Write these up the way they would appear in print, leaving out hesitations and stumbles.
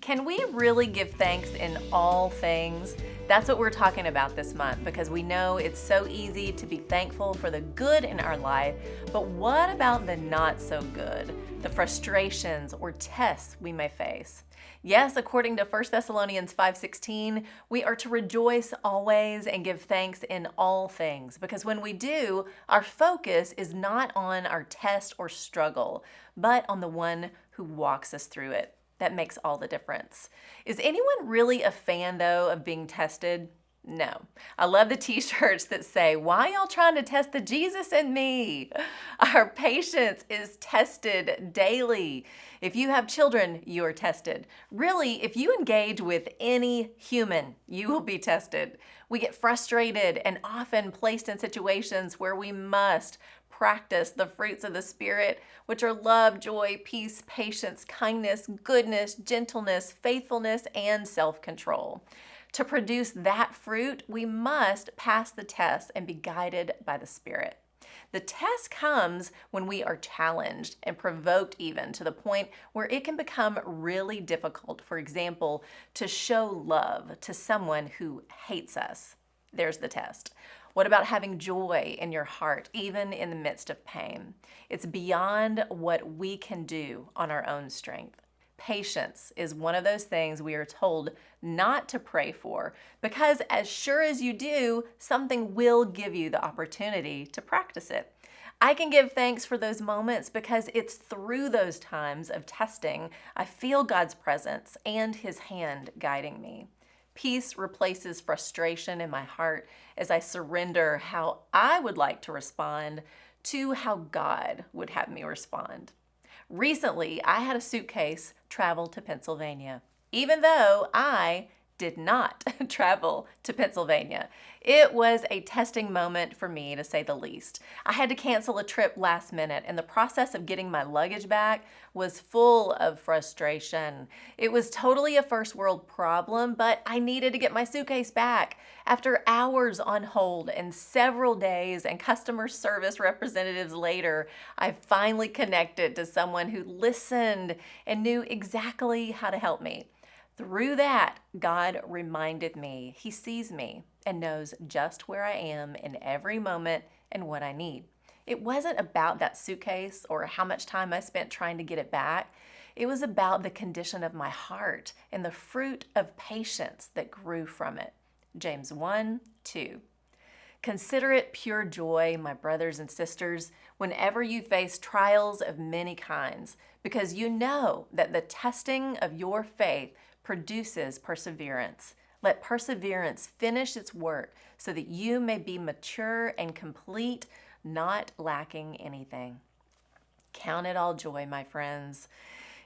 Can we really give thanks in all things? That's what we're talking about this month because we know it's so easy to be thankful for the good in our life, but what about the not so good, the frustrations or tests we may face? Yes, according to 1 Thessalonians 5:16, we are to rejoice always and give thanks in all things, because when we do, our focus is not on our test or struggle, but on the one who walks us through it. That makes all the difference. Is anyone really a fan, though, of being tested? No. I love the t-shirts that say, "Why y'all trying to test the Jesus in me?" Our patience is tested daily. If you have children, you are tested. Really, if you engage with any human, you will be tested. We get frustrated and often placed in situations where we must practice the fruits of the Spirit, which are love, joy, peace, patience, kindness, goodness, gentleness, faithfulness, and self-control. To produce that fruit, we must pass the test and be guided by the Spirit. The test comes when we are challenged and provoked even to the point where it can become really difficult, for example, to show love to someone who hates us. There's the test. What about having joy in your heart, even in the midst of pain? It's beyond what we can do on our own strength. Patience is one of those things we are told not to pray for, because as sure as you do, something will give you the opportunity to practice it. I can give thanks for those moments because it's through those times of testing I feel God's presence and His hand guiding me. Peace replaces frustration in my heart as I surrender how I would like to respond to how God would have me respond. Recently, I had a suitcase travel to Pennsylvania, even though I did not travel to Pennsylvania. It was a testing moment for me, to say the least. I had to cancel a trip last minute, and the process of getting my luggage back was full of frustration. It was totally a first world problem, but I needed to get my suitcase back. After hours on hold and several days and customer service representatives later, I finally connected to someone who listened and knew exactly how to help me. Through that, God reminded me He sees me and knows just where I am in every moment and what I need. It wasn't about that suitcase or how much time I spent trying to get it back. It was about the condition of my heart and the fruit of patience that grew from it. James 1:2. Consider it pure joy, my brothers and sisters, whenever you face trials of many kinds, because you know that the testing of your faith produces perseverance. Let perseverance finish its work so that you may be mature and complete, not lacking anything. Count it all joy, my friends.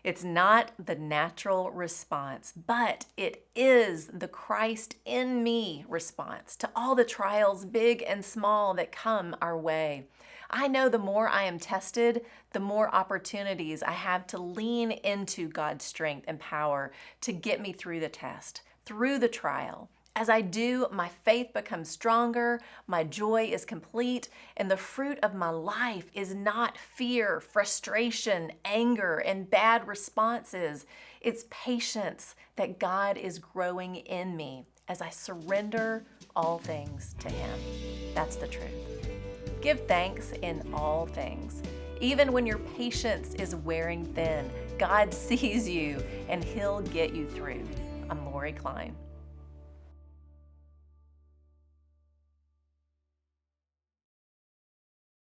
It's not the natural response, but it is the Christ in me response to all the trials, big and small, that come our way. I know the more I am tested, the more opportunities I have to lean into God's strength and power to get me through the test, through the trial. As I do, my faith becomes stronger, my joy is complete, and the fruit of my life is not fear, frustration, anger, and bad responses. It's patience that God is growing in me as I surrender all things to Him. That's the truth. Give thanks in all things. Even when your patience is wearing thin, God sees you and He'll get you through. I'm Lori Klein.